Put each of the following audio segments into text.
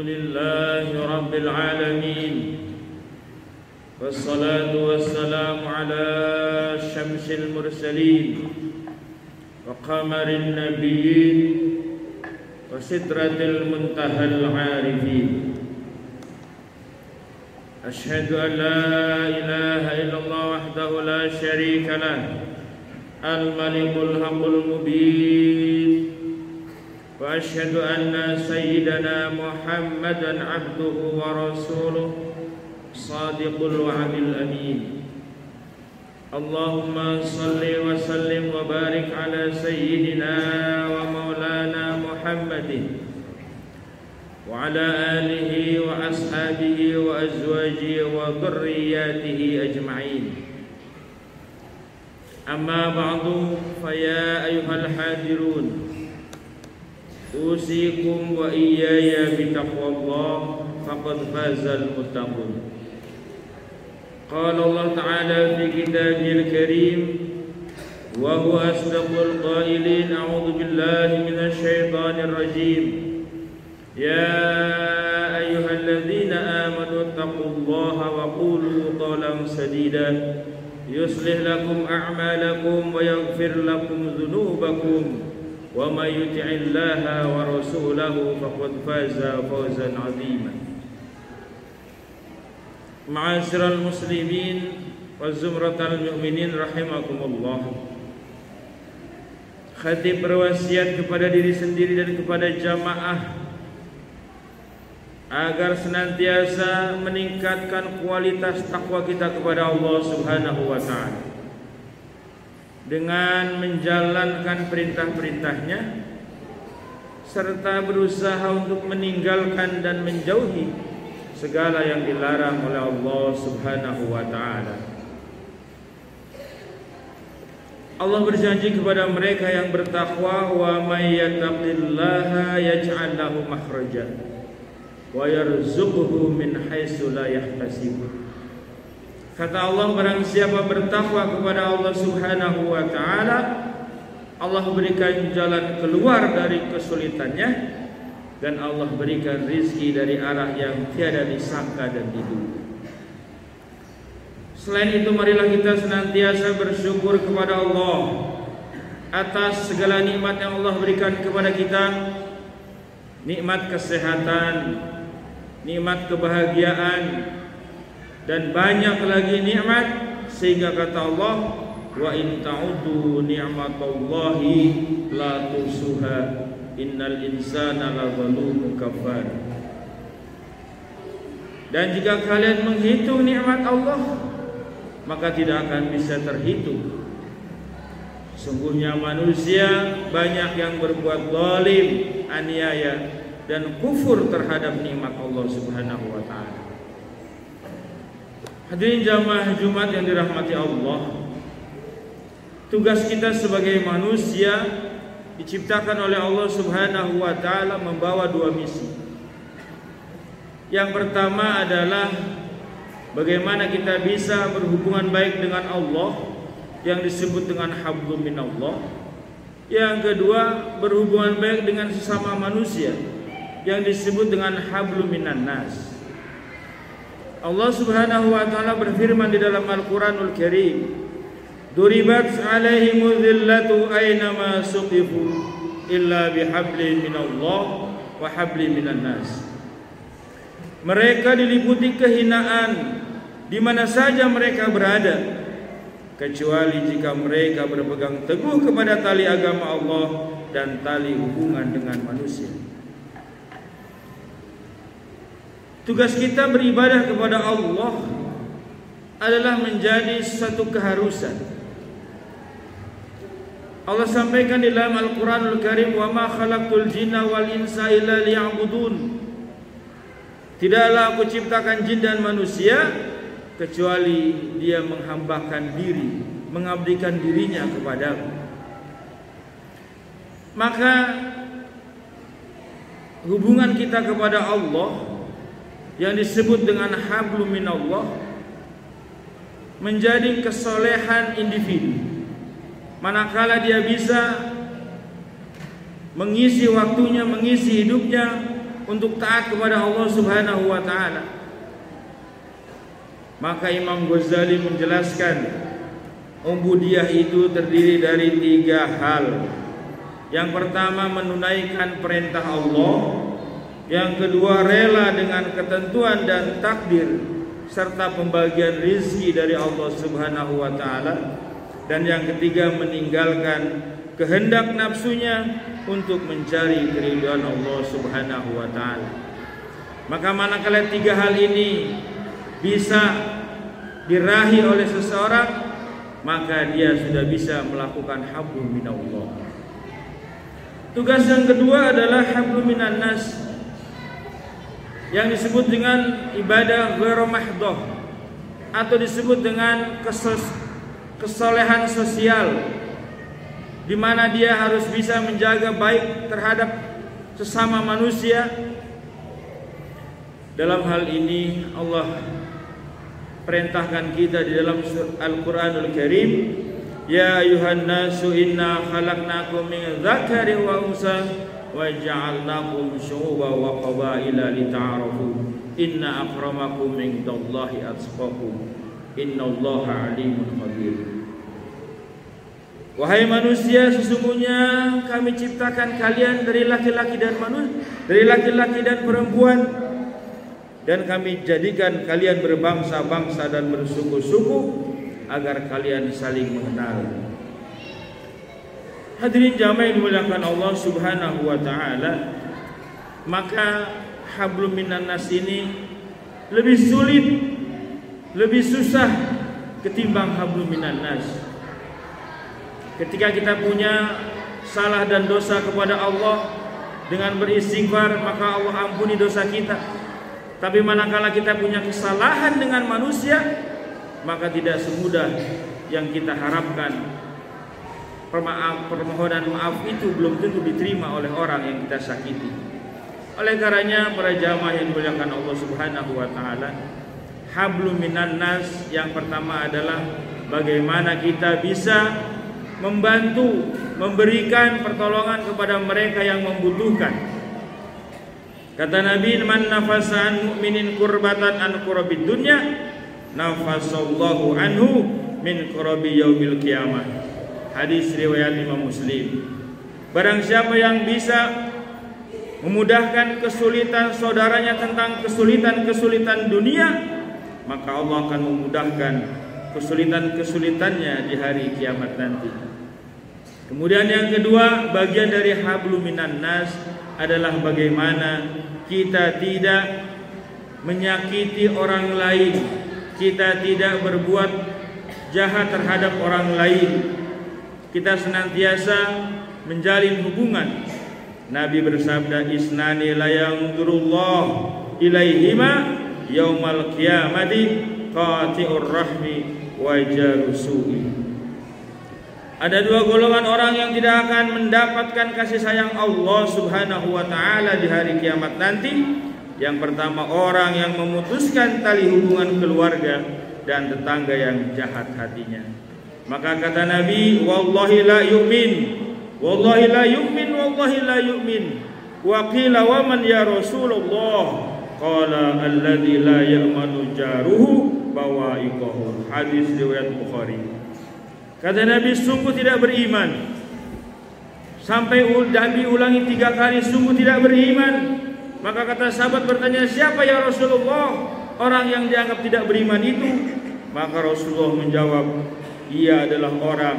لله رب العالمين والصلاة والسلام على شمس المرسلين وقمر النبيين وسدرة المنتهى العارفين أشهد أن لا إله إلا الله وحده لا شريك له الملك الحق المبين وأشهد أن سيدنا محمدا عبده ورسوله صادق الوعد الأمين اللهم صل وسلم وبارك على سيدنا ومولانا محمد وعلى آله وأصحابه وأزواجه وذرياته أجمعين أما بعد فيا أيها الحاضرون أوصيكم وإياي بتقوى الله فقد فاز المتقون قال الله تعالى في كتابه الكريم وهو أصدق القائلين أعوذ بالله من الشيطان الرجيم يا أيها الذين آمنوا اتقوا الله وقولوا قولا سديدا يصلح لكم أعمالكم ويغفر لكم ذنوبكم ومن يطع الله ورسوله فقد فاز فوزا عظيما معاشر المسلمين وزمرة المؤمنين rahimakumullah. Khatib berwasiat kepada diri sendiri dan kepada jamaah agar senantiasa meningkatkan kualitas takwa kita kepada Allah Subhanahu wa taala dengan menjalankan perintah-perintahnya serta berusaha untuk meninggalkan dan menjauhi segala yang dilarang oleh Allah Subhanahu wa taala. Allah berjanji kepada mereka yang bertakwa, wa may yattaqillaha yaj'al lahu makhraja wa yarzuqhu min haitsu la yahtasib. Kata Allah, barang siapa bertakwa kepada Allah Subhanahu wa taala, Allah berikan jalan keluar dari kesulitannya dan Allah berikan rizki dari arah yang tiada disangka dan diduga. Selain itu, marilah kita senantiasa bersyukur kepada Allah atas segala nikmat yang Allah berikan kepada kita, nikmat kesehatan, nikmat kebahagiaan, dan banyak lagi nikmat, sehingga kata Allah, wa in ta'udu ni'matallahi la tusuha innal insana lazalumun kafar. Dan jika kalian menghitung nikmat Allah, maka tidak akan bisa terhitung. Sungguhnya manusia banyak yang berbuat zalim, aniaya, dan kufur terhadap nikmat Allah Subhanahu wa taala. Hadirin jamaah Jumat yang dirahmati Allah, tugas kita sebagai manusia diciptakan oleh Allah Subhanahu wa taala membawa dua misi. Yang pertama adalah bagaimana kita bisa berhubungan baik dengan Allah yang disebut dengan hablum minallah. Yang kedua, berhubungan baik dengan sesama manusia yang disebut dengan hablum minan nas. Allah Subhanahu wa taala berfirman di dalam Al-Qur'anul Karim, "Duribat 'alaihimul dhillatu aynama suqifu illa bihablin minallah wa hablin minan nas." Mereka diliputi kehinaan di mana saja mereka berada, kecuali jika mereka berpegang teguh kepada tali agama Allah dan tali hubungan dengan manusia. Tugas kita beribadah kepada Allah adalah menjadi satu keharusan. Allah sampaikan di dalam Al-Qur'anul Karim, "Wa ma khalaqtul jinna wal insa illa liya'budun." Tidaklah aku ciptakan jin dan manusia kecuali dia menghambakan diri, mengabdikan dirinya kepadaku. Maka hubungan kita kepada Allah yang disebut dengan hablum minallah menjadi kesolehan individu. Manakala dia bisa mengisi waktunya, mengisi hidupnya untuk taat kepada Allah Subhanahu wa taala. Maka Imam Ghazali menjelaskan ubudiyah itu terdiri dari 3 hal. Yang pertama menunaikan perintah Allah, yang kedua rela dengan ketentuan dan takdir serta pembagian rizki dari Allah Subhanahu wa taala, dan yang ketiga meninggalkan kehendak nafsunya untuk mencari keridhaan Allah Subhanahu wa taala. Maka manakala 3 hal ini bisa diraih oleh seseorang, maka dia sudah bisa melakukan hablum minallah. Tugas yang kedua adalah hablum minan nas, yang disebut dengan ibadah ghairu mahdhah atau disebut dengan kesolehan sosial, di mana dia harus bisa menjaga baik terhadap sesama manusia. Dalam hal ini Allah perintahkan kita di dalam Al-Qur'anul Karim, ya ayuhan nasu inna khalaqnakum min dzakarin wa unsa wa ja'alnakum syu'uban wa qabaila lita'arafu inna akramakum indallahi atqakum innallaha alimun khabir. Wahai manusia, sesungguhnya kami ciptakan kalian dari laki-laki dan perempuan, dan kami jadikan kalian berbangsa-bangsa dan bersuku-suku agar kalian saling mengenal. Hadirin jamaah yang dimuliakan Allah Subhanahu wa taala, maka hablum minan nas ini lebih sulit, lebih susah ketimbang hablum minan nas. Ketika kita punya salah dan dosa kepada Allah, dengan beristighfar maka Allah ampuni dosa kita. Tapi manakala kita punya kesalahan dengan manusia, maka tidak semudah yang kita harapkan. Permohonan maaf itu belum tentu diterima oleh orang yang kita sakiti. Oleh karenanya para jamaah yang dimuliakan Allah Subhanahu wa taala, hablum minan nas yang pertama adalah bagaimana kita bisa membantu, memberikan pertolongan kepada mereka yang membutuhkan. Kata Nabi, man nafasa an mu'minin kurbatan an kurabi dunya nafasallahu anhu min kurabi yaumil qiyamah. Hadis riwayat Imam Muslim. Barang siapa yang bisa memudahkan kesulitan saudaranya tentang kesulitan-kesulitan dunia, maka Allah akan memudahkan kesulitan-kesulitannya di hari kiamat nanti. Kemudian yang kedua, bagian dari hablum minan nas adalah bagaimana kita tidak menyakiti orang lain, kita tidak berbuat jahat terhadap orang lain, kita senantiasa menjalin hubungan. Nabi bersabda, isnani la yanzurullah ilaihima yaumal qiyamati qati'ur rahmi wa jarusu'i. Ada 2 golongan orang yang tidak akan mendapatkan kasih sayang Allah Subhanahu wa taala di hari kiamat nanti. Yang pertama, orang yang memutuskan tali hubungan keluarga dan tetangga yang jahat hatinya. Maka kata Nabi, wallahi la yu'min, wallahi la yu'min, wallahi la yu'min. Wa qila wa man ya Rasulullah? Qala alladzi la ya'manu jaruhu bawa'iqahu. Hadis riwayat Bukhari. Kata Nabi, sungguh tidak beriman. Sampai Nabi ulangi 3 kali, sungguh tidak beriman. Maka kata sahabat bertanya, siapa ya Rasulullah orang yang dianggap tidak beriman itu? Maka Rasulullah menjawab, ia adalah orang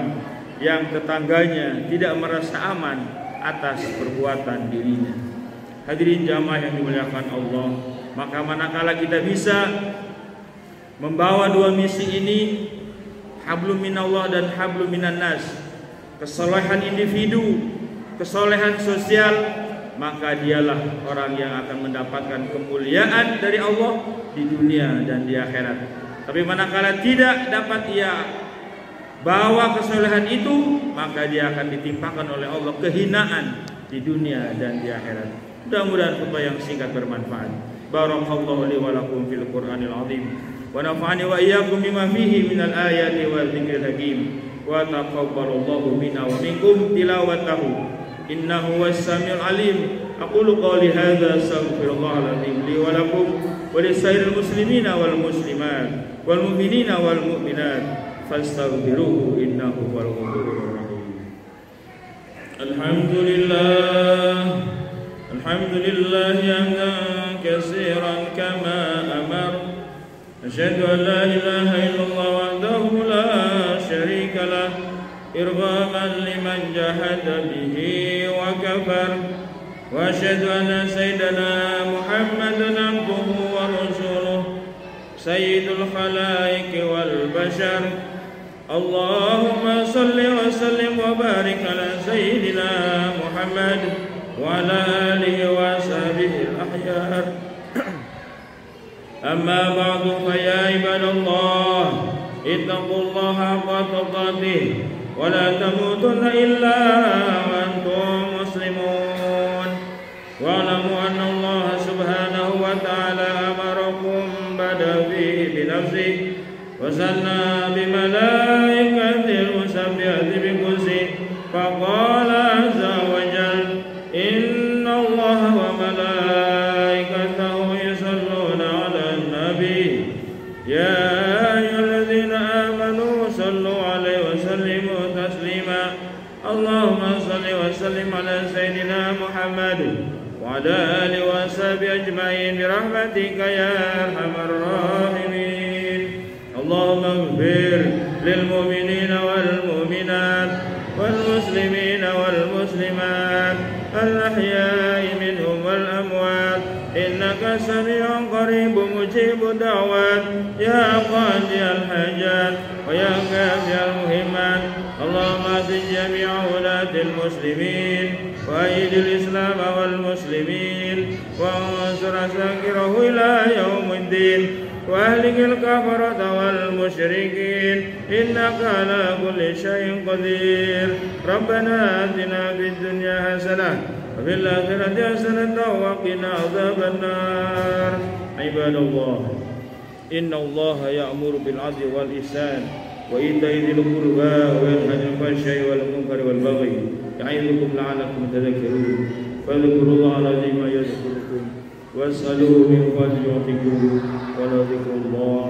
yang tetangganya tidak merasa aman atas perbuatan dirinya. Hadirin jamaah yang dimuliakan Allah, maka manakala kita bisa membawa 2 misi ini, hablum minallah dan hablum minan nas, kesolehan individu, kesolehan sosial, maka dialah orang yang akan mendapatkan kemuliaan dari Allah di dunia dan di akhirat. Tapi manakala tidak dapat ia bawa kesolehan itu, maka dia akan ditimpakan oleh Allah kehinaan di dunia dan di akhirat. Mudah-mudahan khutbah yang singkat bermanfaat. Barakallahu li wa lakum fil Qur'anil azim. Wa nafa'ani wa iyyakum bima fihi minal ayati wa dzikril hakim. Wa taqabbalallahu minna wa minkum tilawatahu. Innahu was-sami'ul alim. Aqulu qawli hadza astaghfirullahaladzim li wa lakum wa lisairil muslimina wal muslimat wal mu'minina wal mu'minat fastaghfiruhu innahu huwal ghafurur rahim. Alhamdulillah hamdan katsiran kama amar. Asyhadu an la ilaha illallah wahdahu la syarika lah irghaman liman jahada bihi wa kafar. Wa asyhadu anna sayyidana Muhammadan abduhu wa rasuluh sayyidul khalaiqi wal bashar. Allahumma salli wa sallim wa barik ala sayyidina Muhammad wa ala alihi wa sahbihi al-ahyar. Amma ba'du fa ya ibadallah ittaqullaha haqqa tuqatih wa la tamutunna illa wa antum muslimun. Wa'lamu anna Allah subhanahu wa ta'ala amarakum bada fihi binafsihi wa sanna bimalaikatil musabbihati biqudsihi faqala azza wa jalla inna Allah wa malaikatahu yusalluna 'alan nabi ya ayyuhalladzina amanu sallu 'alaihi wa sallimu taslima. Allahumma salli wa sallim ala sayyidina Muhammad wa ala alihi wa sahbihi ajma'in bi rahmatika ya arhamar rahimin. Allahumma ighfir lil mu'minina wal mu'minat wal muslimina wal muslimat al ahya'i minhum wal amwat innaka sami'un qaribun mujibud da'wat ya qadiyal hajat wa ya kafiyal muhimmat. Allahumma ati jami'a wulatil muslimin wa aidil islam wal muslimin wa ansur asakirahu ila yaumiddin wa ahlikil kafarata wal musyrikin innaka ala kulli syai'in qadir. Rabbana atina fid dunya hasanah wa fil akhirati hasanah wa qina adzabannar. Ibadallah inna Allaha ya'muru bil 'adli wal ihsan wa ita'i dzil qurba wa yanha 'anil fahsya'i wal munkari wal baghi ya'idukum la'allakum tadhakkarun. Fadhkurullaha 'azima yadhkurukum was'aluhu min fadlihi yu'tikum wa la dzikrullahi